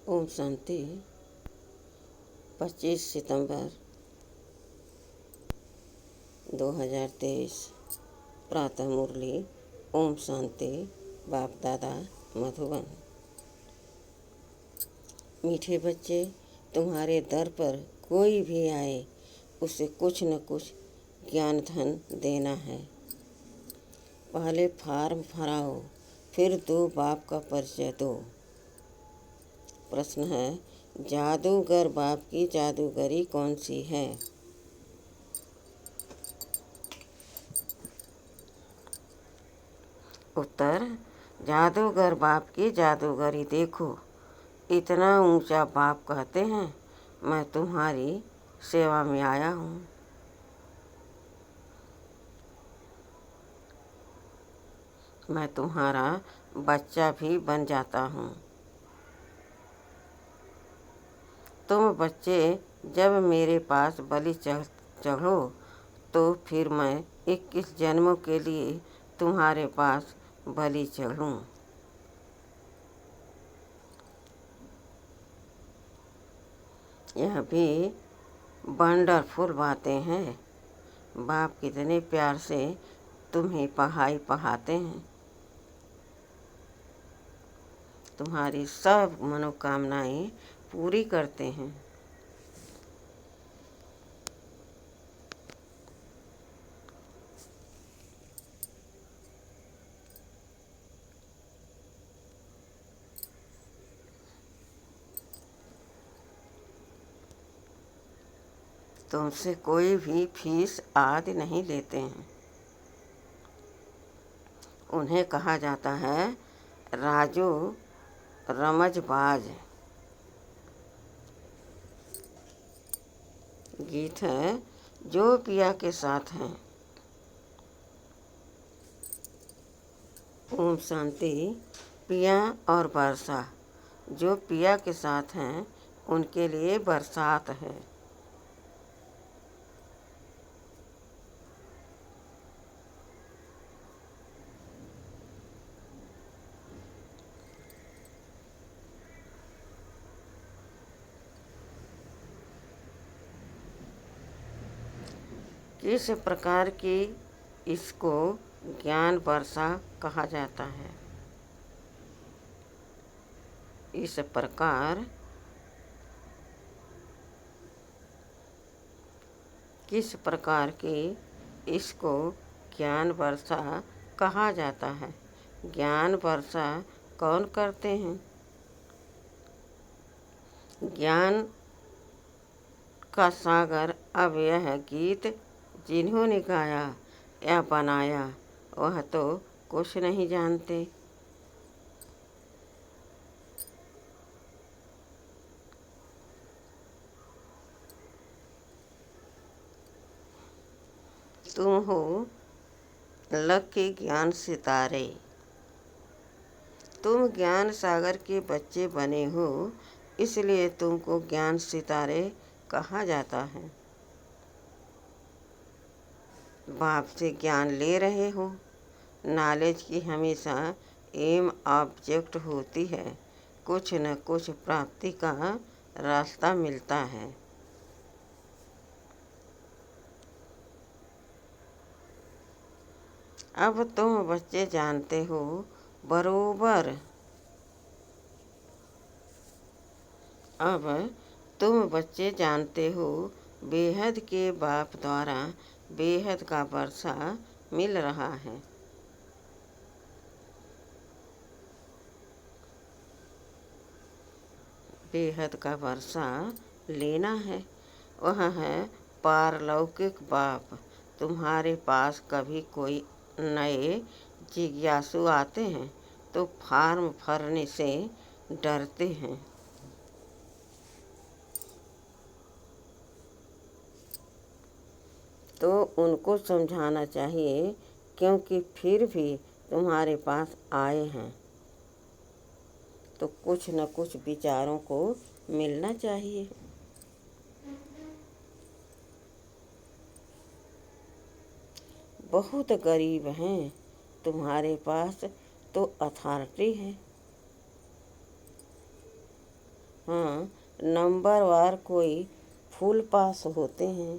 ओम शांति। 25 सितंबर 2023। प्रातः मुरली। ओम शांति। बाप दादा मधुबन। मीठे बच्चे, तुम्हारे दर पर कोई भी आए उसे कुछ न कुछ ज्ञान धन देना है। पहले फॉर्म भराओ, फिर दो बाप का परिचय दो। प्रश्न है, जादूगर बाप की जादूगरी कौन सी है? उत्तर, जादूगर बाप की जादूगरी देखो। इतना ऊंचा बाप कहते हैं, मैं तुम्हारी सेवा में आया हूँ। मैं तुम्हारा बच्चा भी बन जाता हूँ। तुम बच्चे जब मेरे पास बलि चढ़ो तो फिर मैं 21 जन्मों के लिए तुम्हारे पास बलि चढ़ूं। यह भी वंडरफुल बातें हैं। बाप कितने प्यार से तुम्हें पढ़ाते हैं। तुम्हारी सब मनोकामनाएं पूरी करते हैं। तुमसे कोई भी फीस आदि नहीं लेते हैं। उन्हें कहा जाता है राजू रमजबाज। गीत है, जो पिया के साथ हैं। ओम शांति। पिया और वर्षा, जो पिया के साथ हैं उनके लिए बरसात है। किस प्रकार की इसको ज्ञान वर्षा कहा जाता है? इस प्रकार किस प्रकार की इसको ज्ञान वर्षा कहा जाता है? ज्ञान वर्षा कौन करते हैं? ज्ञान का सागर। अब यह गीत जिन्होंने गाया या बनाया वह तो कुछ नहीं जानते। तुम हो लकी ज्ञान सितारे। तुम ज्ञान सागर के बच्चे बने हो, इसलिए तुमको ज्ञान सितारे कहा जाता है। बाप से ज्ञान ले रहे हो। नॉलेज की हमेशा एम ऑब्जेक्ट होती है। कुछ न कुछ प्राप्ति का रास्ता मिलता है। अब तुम बच्चे जानते हो बरोबर। अब तुम बच्चे जानते हो बेहद के बाप द्वारा बेहद का वर्षा मिल रहा है। बेहद का वर्षा लेना है। वह है पारलौकिक बाप। तुम्हारे पास कभी कोई नए जिज्ञासु आते हैं तो फॉर्म भरने से डरते हैं। तो उनको समझाना चाहिए, क्योंकि फिर भी तुम्हारे पास आए हैं तो कुछ न कुछ विचारों को मिलना चाहिए। बहुत गरीब हैं, तुम्हारे पास तो अथॉरिटी है। हाँ, नंबरवार कोई फूल पास होते हैं।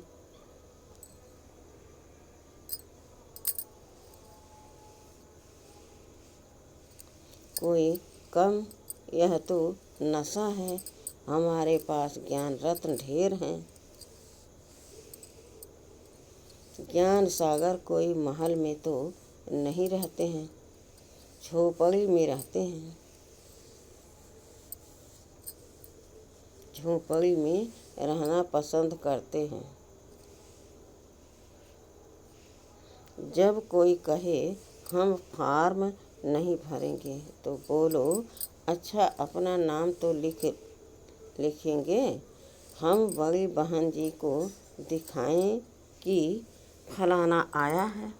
कोई कम, यह तो नशा है। हमारे पास ज्ञान रत्न ढेर हैं। ज्ञान सागर कोई महल में तो नहीं रहते हैं, झोपड़ी में रहते हैं। झोपड़ी में रहना पसंद करते हैं। जब कोई कहे हम फॉर्म नहीं भरेंगे तो बोलो, अच्छा अपना नाम तो लिखेंगे। हम बड़ी बहन जी को दिखाएं कि फलाना आया है।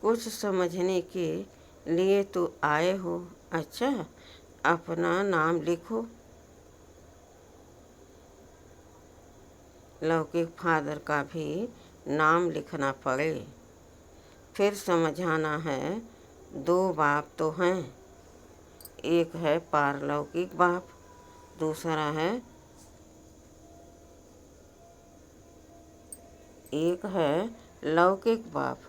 कुछ समझने के लिए तो आए हो, अच्छा अपना नाम लिखो। लौकिक फादर का भी नाम लिखना पड़े। फिर समझाना है, दो बाप तो हैं। एक है पारलौकिक बाप, दूसरा है एक है लौकिक बाप,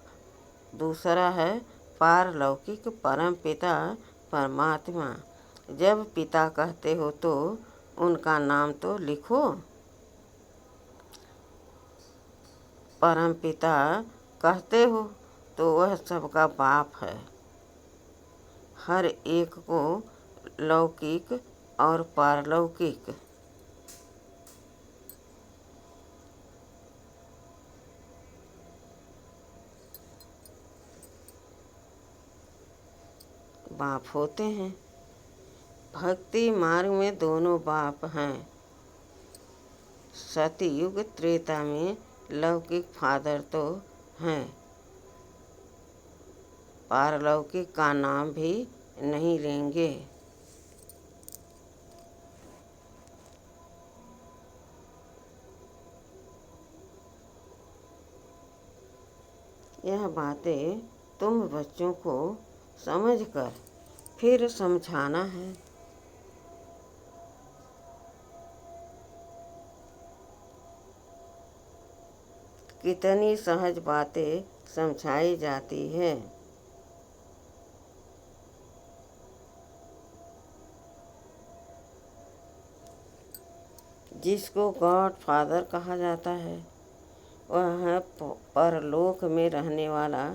दूसरा है पारलौकिक परम पिता परमात्मा। जब पिता कहते हो तो उनका नाम तो लिखो। परम पिता कहते हो तो वह सबका बाप है। हर एक को लौकिक और पारलौकिक बाप होते हैं। भक्ति मार्ग में दोनों बाप हैं। सतयुग त्रेता में लौकिक फादर तो हैं, पारलौकिक का नाम भी नहीं लेंगे। यह बातें तुम बच्चों को समझकर फिर समझाना है। कितनी सहज बातें समझाई जाती हैं। जिसको गॉड फादर कहा जाता है वह है परलोक में रहने वाला,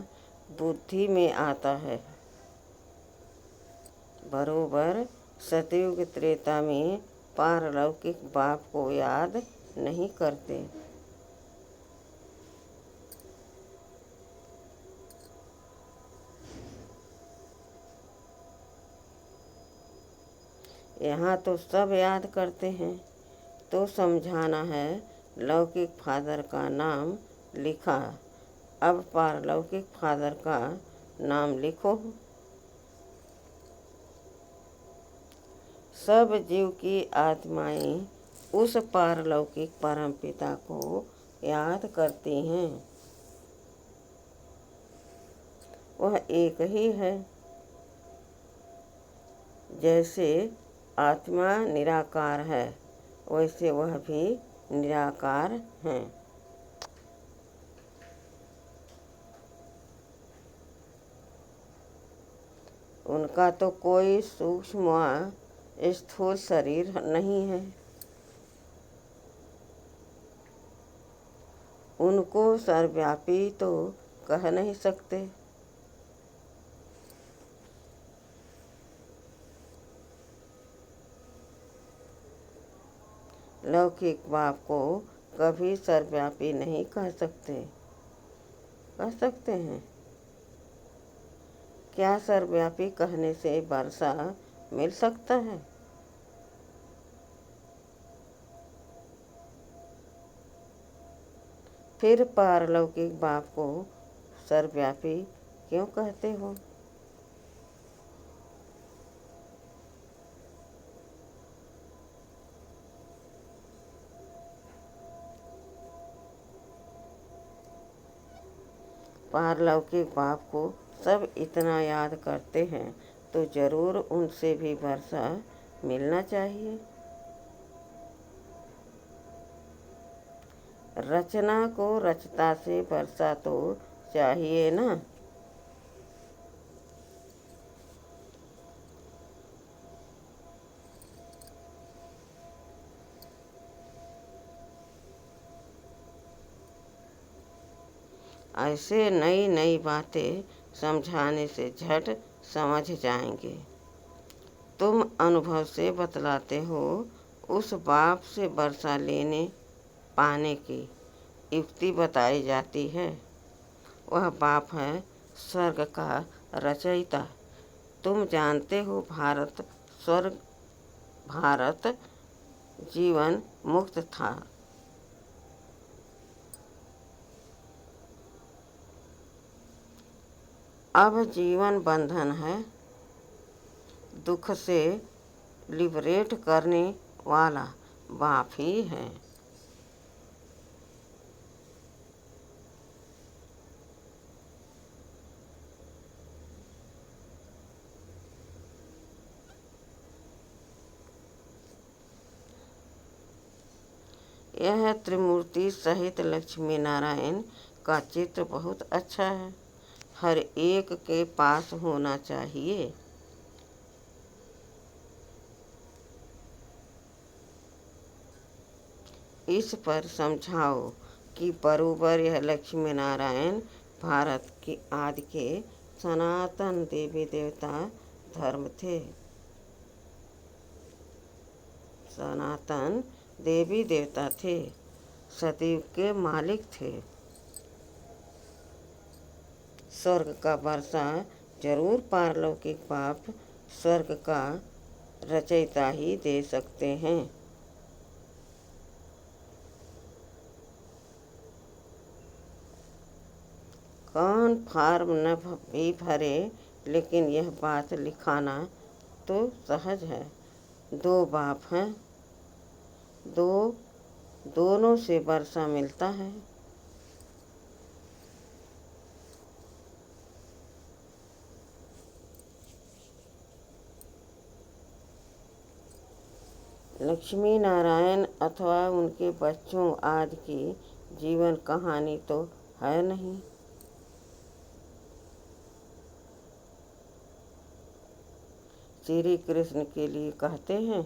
बुद्धि में आता है। बरोबर सतयुग त्रेता में पारलौकिक बाप को याद नहीं करते। यहाँ तो सब याद करते हैं। तो समझाना है, लौकिक फादर का नाम लिखा, अब पारलौकिक फादर का नाम लिखो। सब जीव की आत्माएं उस पारलौकिक परमपिता को याद करती हैं। वह एक ही है। जैसे आत्मा निराकार है वैसे वह भी निराकार हैं। उनका तो कोई सूक्ष्म व स्थूल शरीर नहीं है। उनको सर्वव्यापी तो कह नहीं सकते। लौकिक बाप को कभी सर्वव्यापी नहीं कह सकते। कह सकते हैं क्या? सर्वव्यापी कहने से वर्षा मिल सकता है? फिर पारलौकिक बाप को सर्वव्यापी क्यों कहते हो? पारलौकिक बाप को सब इतना याद करते हैं तो जरूर उनसे भी वर्षा मिलना चाहिए। रचना को रचता से वर्षा तो चाहिए ना। ऐसे नई नई बातें समझाने से झट समझ जाएंगे। तुम अनुभव से बतलाते हो। उस बाप से वर्षा लेने पाने की युक्ति बताई जाती है। वह बाप है स्वर्ग का रचयिता। तुम जानते हो भारत जीवन मुक्त था। अब जीवन बंधन है। दुख से लिबरेट करने वाला बाप ही है। यह त्रिमूर्ति सहित लक्ष्मी नारायण का चित्र बहुत अच्छा है। हर एक के पास होना चाहिए। इस पर समझाओ कि बरोबर यह लक्ष्मी नारायण भारत के आदि के सनातन देवी देवता धर्म थे। सनातन देवी देवता थे। सतयुग के मालिक थे। स्वर्ग का वर्षा जरूर पारलौकिक बाप स्वर्ग का रचयिता ही दे सकते हैं। कौन फार्म न भी भरे, लेकिन यह बात लिखाना तो सहज है। दो बाप हैं, दोनों से वर्षा मिलता है। लक्ष्मी नारायण अथवा उनके बच्चों आदि की जीवन कहानी तो है नहीं। श्री कृष्ण के लिए कहते हैं,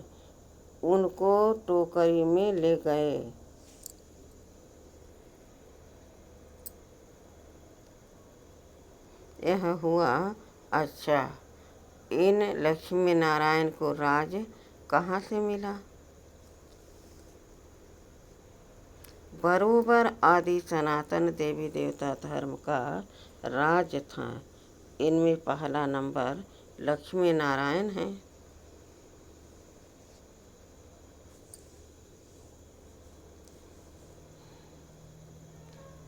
उनको टोकरी में ले गए। यह हुआ। अच्छा, इन लक्ष्मी नारायण को राज कहाँ से मिला? बरोबर आदि सनातन देवी देवता धर्म का राज था। इनमें पहला नंबर लक्ष्मी नारायण है।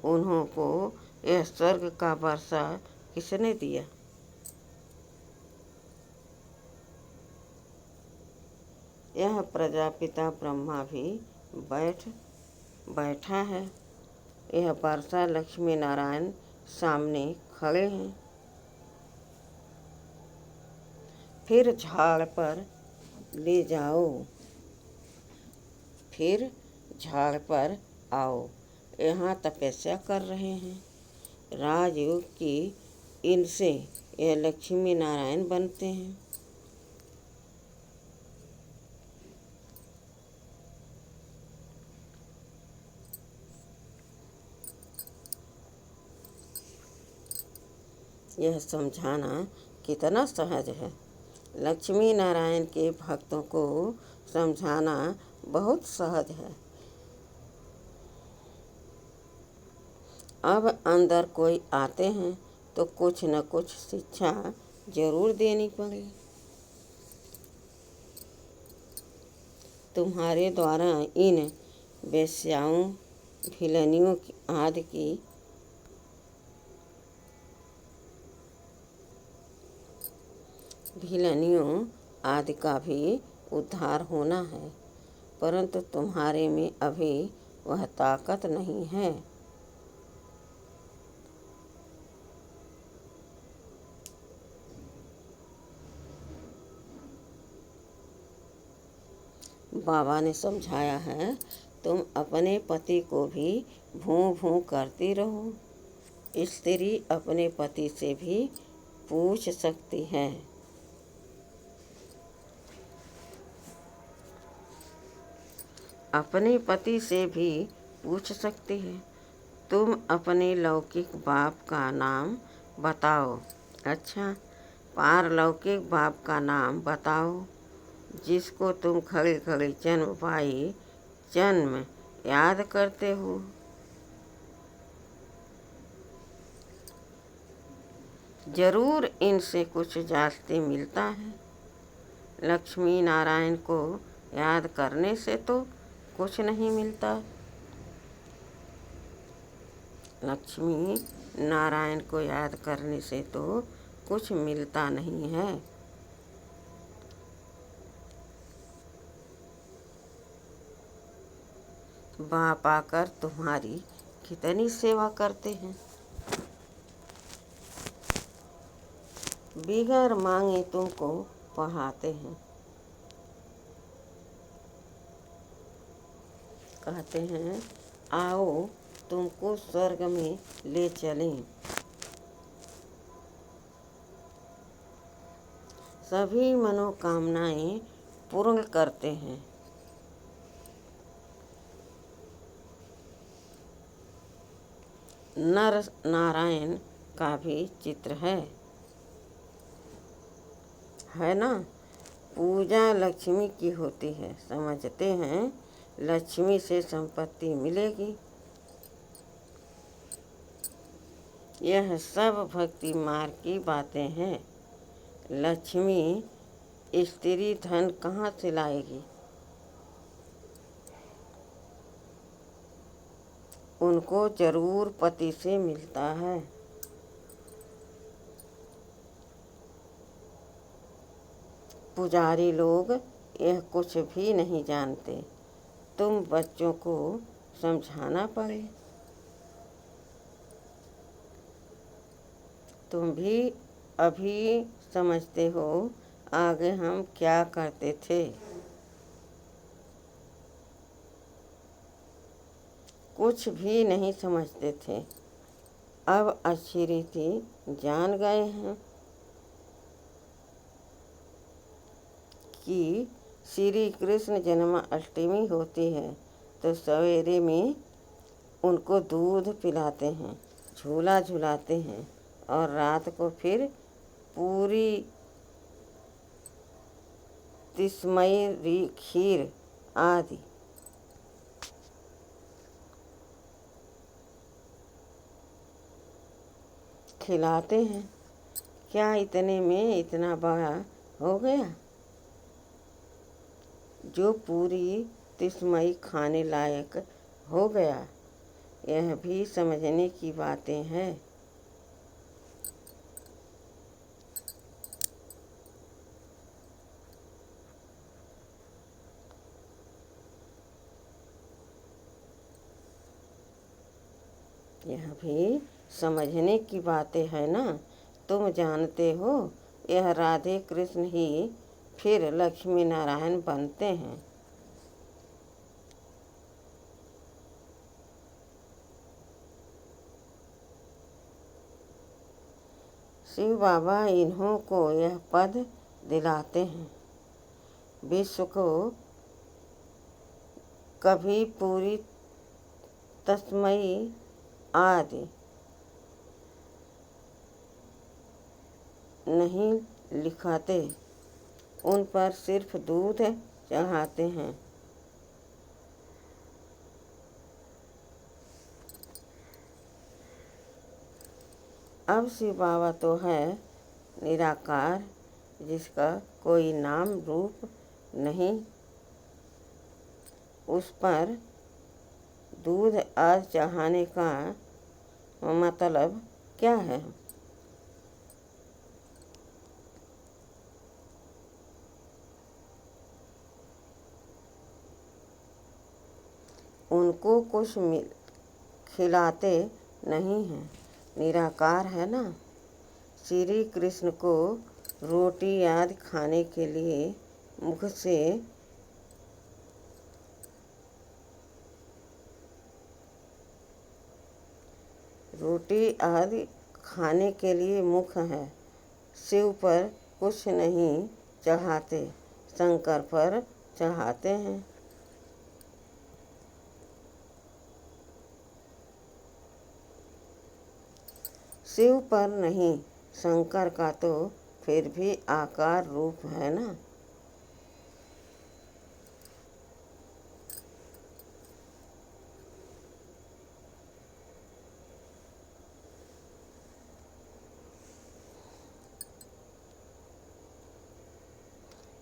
उन्हों को यह स्वर्ग का वर्षा किसने दिया? यह प्रजापिता ब्रह्मा भी बैठा है। यह वर्षा लक्ष्मी नारायण सामने खड़े हैं। फिर झाड़ पर ले जाओ। फिर झाड़ पर आओ। यहाँ तपस्या कर रहे हैं। राजयोग की इनसे यह लक्ष्मी नारायण बनते हैं। यह समझाना कितना सहज है। लक्ष्मी नारायण के भक्तों को समझाना बहुत सहज है। अब अंदर कोई आते हैं तो कुछ न कुछ शिक्षा जरूर देनी पड़ेगी। तुम्हारे द्वारा इन वेश्याओं भिलनियों आदि की का भी उद्धार होना है, परंतु तुम्हारे में अभी वह ताकत नहीं है। बाबा ने समझाया है, तुम अपने पति को भी भूं भूं करती रहो। स्त्री अपने पति से भी पूछ सकती है। अपने पति से भी पूछ सकती है, तुम अपने लौकिक बाप का नाम बताओ। अच्छा, पारलौकिक बाप का नाम बताओ, जिसको तुम खड़े खड़े जन्म पाई जन्म याद करते हो। जरूर इनसे कुछ जास्ती मिलता है। लक्ष्मी नारायण को याद करने से तो कुछ नहीं मिलता। लक्ष्मी नारायण को याद करने से तो कुछ मिलता नहीं है। बाप आकर तुम्हारी कितनी सेवा करते हैं। बिगर मांगे तुमको पढ़ाते हैं। कहते हैं, आओ तुमको स्वर्ग में ले चलें। सभी मनोकामनाएं पूर्ण करते हैं। नर नारायण का भी चित्र है ना। पूजा लक्ष्मी की होती है। समझते हैं लक्ष्मी से संपत्ति मिलेगी। यह सब भक्ति मार्ग की बातें हैं। लक्ष्मी स्त्री धन कहाँ से लाएगी? उनको जरूर पति से मिलता है। पुजारी लोग यह कुछ भी नहीं जानते। तुम बच्चों को समझाना पड़े। तुम भी अभी समझते हो आगे हम क्या करते थे। कुछ भी नहीं समझते थे। अब अच्छी रीति जान गए हैं कि श्री कृष्ण जन्माष्टमी होती है तो सवेरे में उनको दूध पिलाते हैं, झूला झुलाते हैं और रात को फिर पूरी तिस्मयी खीर आदि खिलाते हैं। क्या इतने में इतना बड़ा हो गया जो पूरी तिस्मयी खाने लायक हो गया? यह भी समझने की बातें हैं। यह भी समझने की बातें है ना। तुम जानते हो यह राधे कृष्ण ही फिर लक्ष्मी नारायण बनते हैं। शिव बाबा इन्हों को यह पद दिलाते हैं। विश्व को कभी पूरी तस्मयी आदि नहीं लिखाते, उन पर सिर्फ दूध चढ़ाते हैं। अब शिव बाबा तो है निराकार, जिसका कोई नाम रूप नहीं। उस पर दूध आदि चढ़ाने का मतलब क्या है? उनको कुछ खिलाते नहीं हैं। निराकार है ना। श्री कृष्ण को रोटी आदि खाने के लिए मुख से रोटी आदि खाने के लिए मुख है। शिव पर कुछ नहीं चढ़ाते, शंकर पर चढ़ाते हैं। शिव पर नहीं, शंकर का तो फिर भी आकार रूप है ना।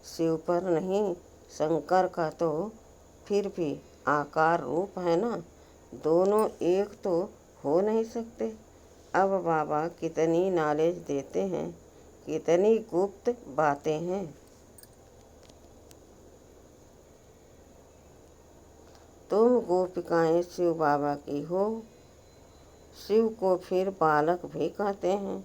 शिव पर नहीं, शंकर का तो फिर भी आकार रूप है ना। दोनों एक तो हो नहीं सकते। अब बाबा कितनी नॉलेज देते हैं, कितनी गुप्त बातें हैं। तुम गोपिकाएं शिव बाबा की हो। शिव को फिर बालक भी कहते हैं।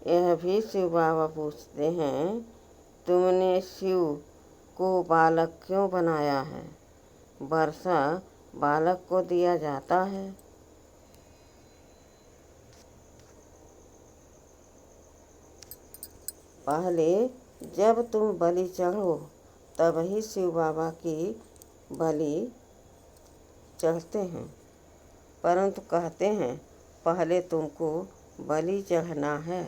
यह भी शिव बाबा पूछते हैं, तुमने शिव को बालक क्यों बनाया है? वर्षा बालक को दिया जाता है। पहले जब तुम बलि चढ़ो तब ही शिव बाबा की बलि चढ़ते हैं, परंतु कहते हैं पहले तुमको बलि चढ़ना है।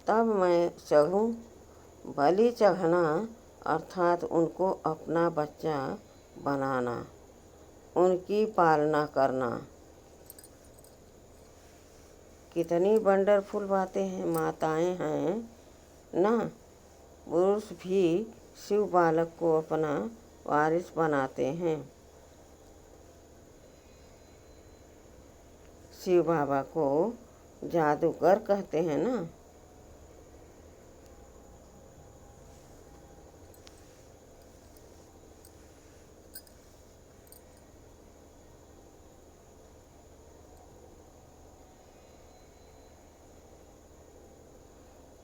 तब मैं चढ़ूं। बलि चढ़ना अर्थात उनको अपना बच्चा बनाना, उनकी पालना करना। कितनी वंडरफुल बातें हैं, माताएं हैं ना। पुरुष भी शिव बालक को अपना वारिस बनाते हैं। शिव बाबा को जादूगर कहते हैं ना।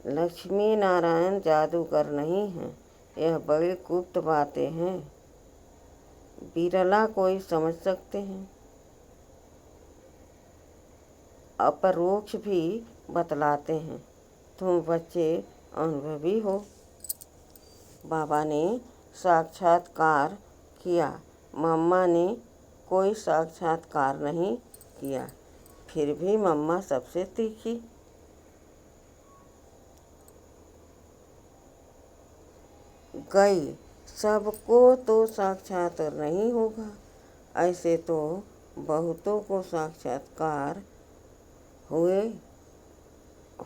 लक्ष्मी नारायण जादूगर नहीं हैं, यह बड़ी गुप्त बातें हैं, बिरला कोई समझ सकते हैं। अपरोक्ष भी बतलाते हैं। तुम बच्चे अनुभवी हो। बाबा ने साक्षात्कार किया, मम्मा ने कोई साक्षात्कार नहीं किया, फिर भी मम्मा सबसे तीखी। गई, सबको तो साक्षात्कार नहीं होगा। ऐसे तो बहुतों को साक्षात्कार हुए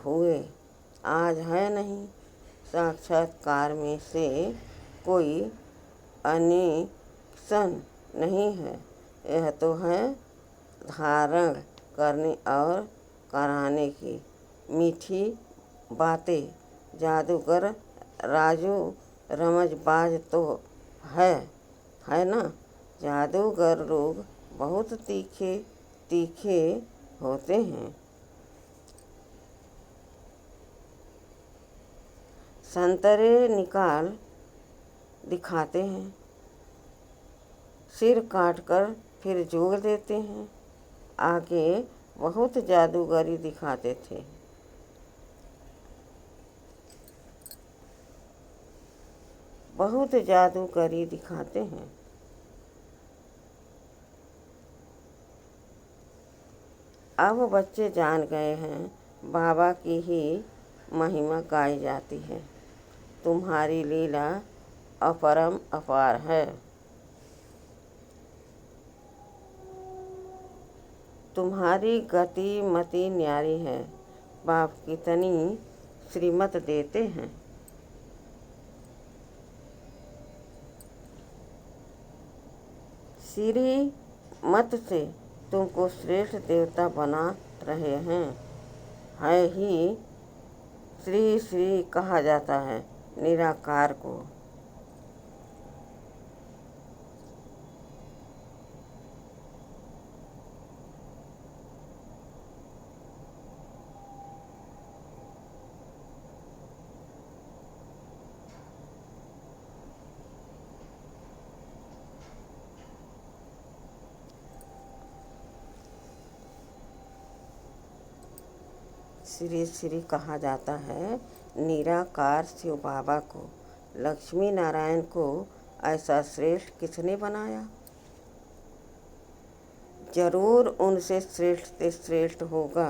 हुए आज है नहीं। साक्षात्कार में से कोई अनेक्शन नहीं है, यह तो है धारण करने और कराने की मीठी बातें। जादूगर राजू रमजबाज तो है ना। जादूगर लोग बहुत तीखे तीखे होते हैं। संतरे निकाल दिखाते हैं, सिर काटकर फिर जोड़ देते हैं। आगे बहुत जादूगरी दिखाते थे। बहुत जादूगरी दिखाते हैं। अब बच्चे जान गए हैं, बाबा की ही महिमा गाई जाती है। तुम्हारी लीला अपरम अपार है। तुम्हारी गति मति न्यारी है। बाप कितनी श्रीमत देते हैं। श्री मत से तुमको श्रेष्ठ देवता बना रहे हैं। है ही श्री श्री कहा जाता है निराकार को। श्री श्री कहा जाता है निराकार शिव बाबा को। लक्ष्मी नारायण को ऐसा श्रेष्ठ किसने बनाया? जरूर उनसे श्रेष्ठ से श्रेष्ठ होगा।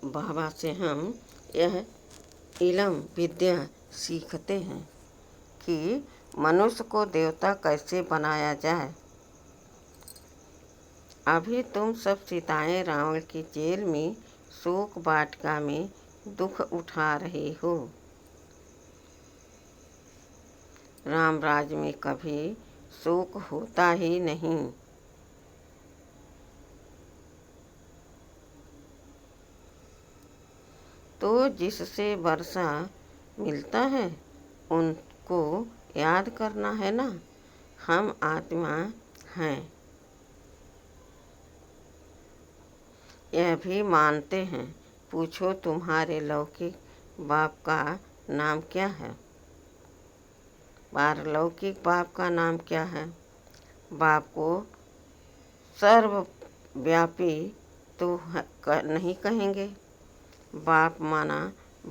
बाबा से हम यह इलम विद्या सीखते हैं कि मनुष्य को देवता कैसे बनाया जाए। अभी तुम सब सीताएं रावण की जेल में शोक वाटिका में दुख उठा रहे हो। रामराज में कभी शोक होता ही नहीं। तो जिससे वर्षा मिलता है उनको याद करना है ना। हम आत्मा हैं, यह भी मानते हैं। पूछो तुम्हारे लौकिक बाप का नाम क्या है? पारलौकिक बाप का नाम क्या है? बाप को सर्वव्यापी तो नहीं कहेंगे। बाप माना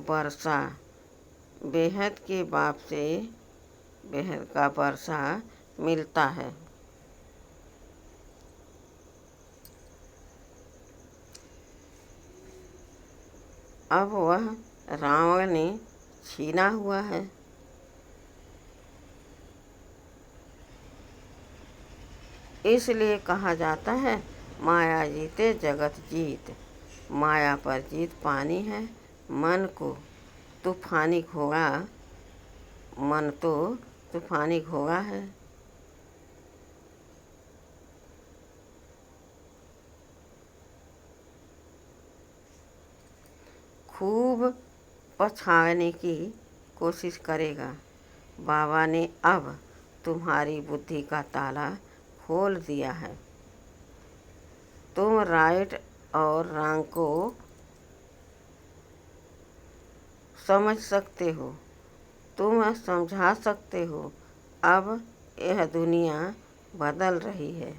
वर्षा। बेहद के बाप से बेहद का वर्षा मिलता है। अब वह रावण ने छीना हुआ है। इसलिए कहा जाता है माया जीते जगत जीत। माया पर जीत पानी है। मन को तूफानी घोड़ा, मन तो तूफानी घोड़ा है। खूब पछाड़ने की कोशिश करेगा। बाबा ने अब तुम्हारी बुद्धि का ताला खोल दिया है। तुम राइट और रॉन्ग को समझ सकते हो, तुम समझा सकते हो। अब यह दुनिया बदल रही है।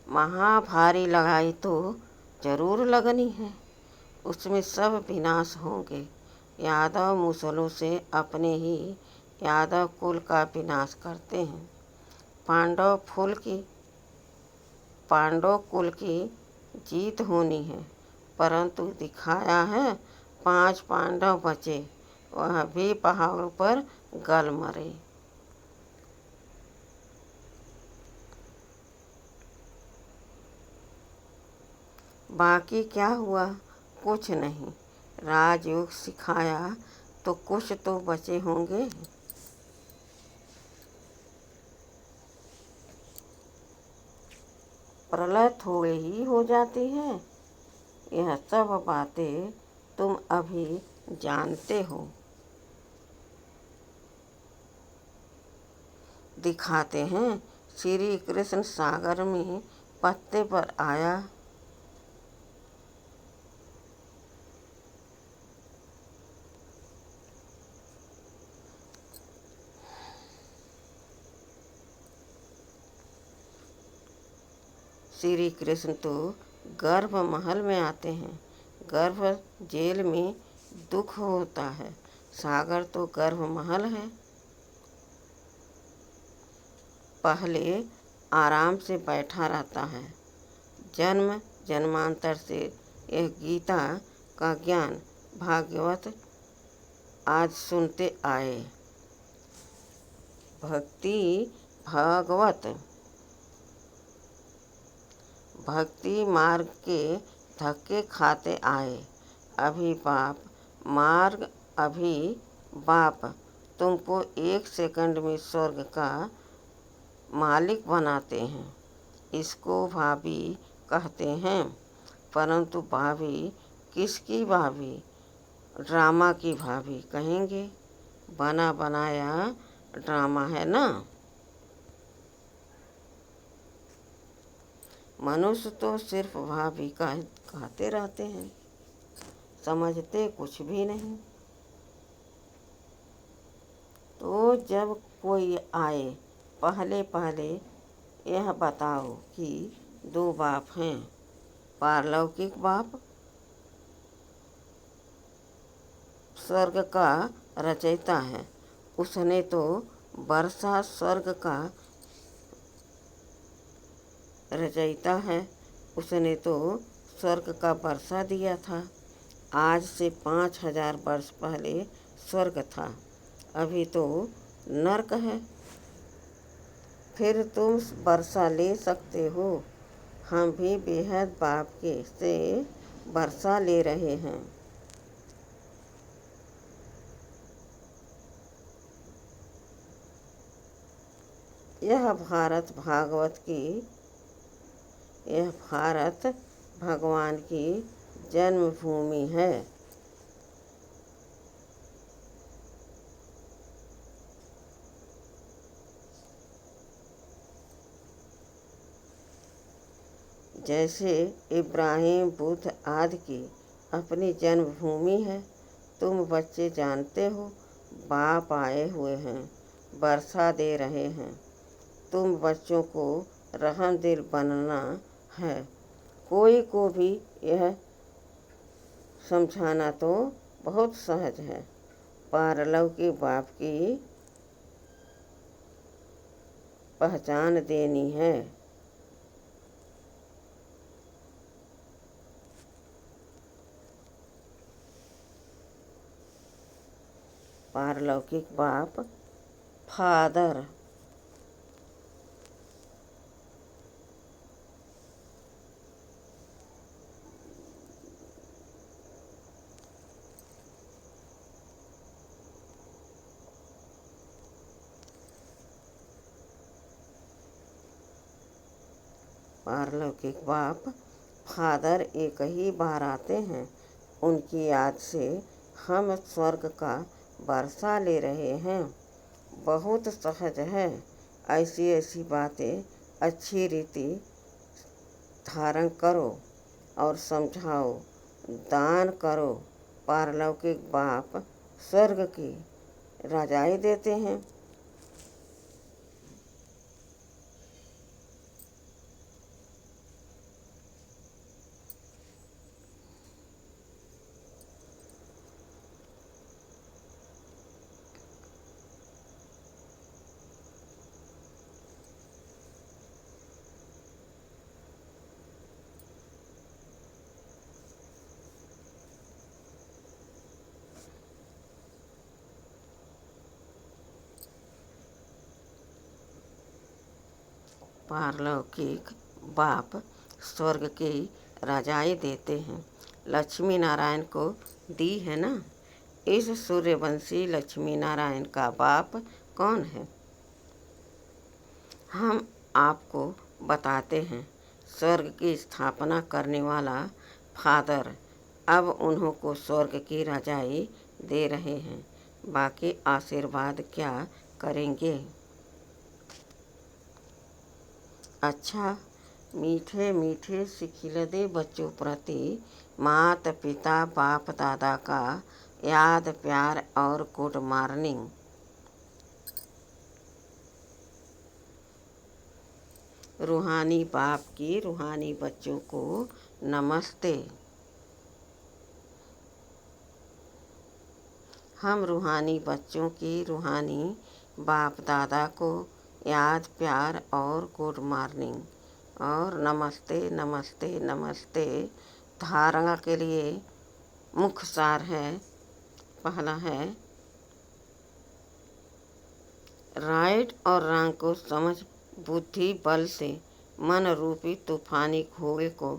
महाभारी लड़ाई तो जरूर लगनी है, उसमें सब विनाश होंगे। यादव मुसलों से अपने ही यादव कुल का विनाश करते हैं। पांडव कुल की जीत होनी है, परंतु दिखाया है 5 पांडव बचे, वह भी पहाड़ों पर गल मरे। बाकी क्या हुआ? कुछ नहीं। राजयोग सिखाया तो कुछ तो बचे होंगे। प्रलय थोड़े ही हो जाती है। यह सब बातें तुम अभी जानते हो। दिखाते हैं श्री कृष्ण सागर में पत्ते पर आया। श्री कृष्ण तो गर्भ महल में आते हैं। गर्भ जेल में दुख होता है। सागर तो गर्भ महल है। पहले आराम से बैठा रहता है। जन्म जन्मांतर से यह गीता का ज्ञान भागवत आज सुनते आए। भक्ति मार्ग के धक्के खाते आए। अभी बाप तुमको 1 सेकंड में स्वर्ग का मालिक बनाते हैं। इसको भाभी कहते हैं, परंतु भाभी किसकी भाभी? ड्रामा की भाभी कहेंगे, बना बनाया ड्रामा है ना। मनुष्य तो सिर्फ भाभी कहते रहते हैं, समझते कुछ भी नहीं। तो जब कोई आए, पहले पहले यह बताओ कि दो बाप हैं, पारलौकिक बाप स्वर्ग का रचयिता है, उसने तो वर्षा स्वर्ग का रचयिता है, उसने तो स्वर्ग का वर्षा दिया था। आज से 5000 वर्ष पहले स्वर्ग था, अभी तो नर्क है। फिर तुम वर्षा ले सकते हो, हम भी बेहद बाप के से वर्षा ले रहे हैं। यह भारत भगवान की जन्मभूमि है। जैसे इब्राहिम बुद्ध आदि की अपनी जन्मभूमि है। तुम बच्चे जानते हो, बाप आए हुए हैं, वर्षा दे रहे हैं। तुम बच्चों को रहमदिल बनना है। कोई को भी यह समझाना तो बहुत सहज है। पारलौकिक बाप की पहचान देनी है। पारलौकिक बाप फादर। पारलौकिक बाप फादर एक ही बार आते हैं। उनकी याद से हम स्वर्ग का वर्षा ले रहे हैं। बहुत सहज है। ऐसी ऐसी बातें अच्छी रीति धारण करो और समझाओ, दान करो। पारलौकिक बाप स्वर्ग की रजाई देते हैं। पारलौकिक बाप स्वर्ग की रजाई देते हैं। लक्ष्मी नारायण को दी है ना। इस सूर्यवंशी लक्ष्मी नारायण का बाप कौन है? हम आपको बताते हैं। स्वर्ग की स्थापना करने वाला फादर अब उन्हों को स्वर्ग की रजाई दे रहे हैं। बाकी आशीर्वाद क्या करेंगे? अच्छा, मीठे मीठे सिखिलदे बच्चों प्रति माता पिता बाप दादा का याद प्यार और गुड मॉर्निंग। रूहानी बाप की रूहानी बच्चों को नमस्ते। हम रूहानी बच्चों की रूहानी बाप दादा को याद प्यार और गुड मॉर्निंग और नमस्ते नमस्ते नमस्ते। धारणा के लिए मुख्य सार है। पहला है, राइट और रॉन्ग को समझ बुद्धि बल से मन रूपी तूफानी घोड़े को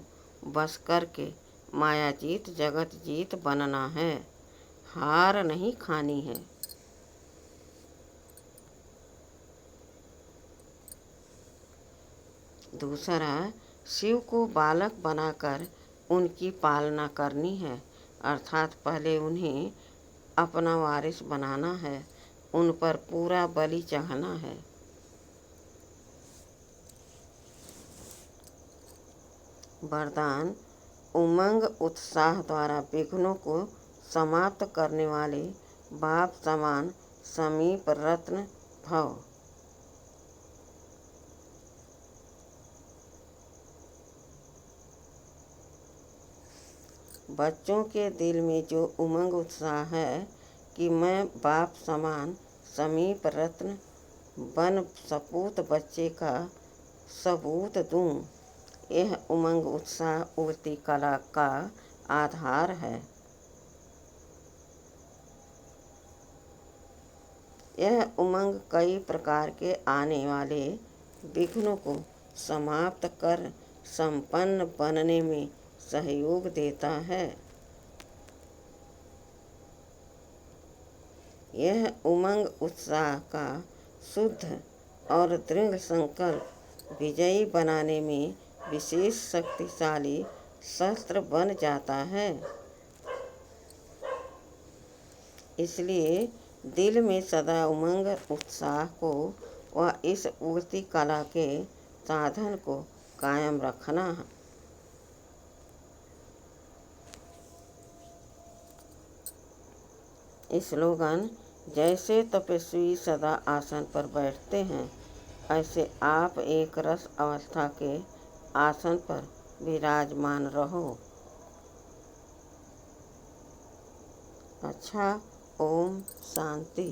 बस करके मायाजीत जगत जीत बनना है। हार नहीं खानी है। दूसरा, शिव को बालक बनाकर उनकी पालना करनी है। अर्थात पहले उन्हें अपना वारिस बनाना है, उन पर पूरा बलि चढ़ाना है। वरदान: उमंग उत्साह द्वारा विघ्नों को समाप्त करने वाले बाप समान समीप रत्न भव। बच्चों के दिल में जो उमंग उत्साह है कि मैं बाप समान समीप रत्न बन सपूत बच्चे का सबूत दूं, यह उमंग उत्साह उगती कला का आधार है। यह उमंग कई प्रकार के आने वाले विघ्नों को समाप्त कर संपन्न बनने में सहयोग देता है। यह उमंग उत्साह का शुद्ध और दृढ़ संकल्प विजयी बनाने में विशेष शक्तिशाली शस्त्र बन जाता है। इसलिए दिल में सदा उमंग उत्साह को व इस उगती कला के साधन को कायम रखना। स्लोगन: जैसे तपस्वी सदा आसन पर बैठते हैं, ऐसे आप एक रस अवस्था के आसन पर विराजमान रहो। अच्छा, ओम शांति।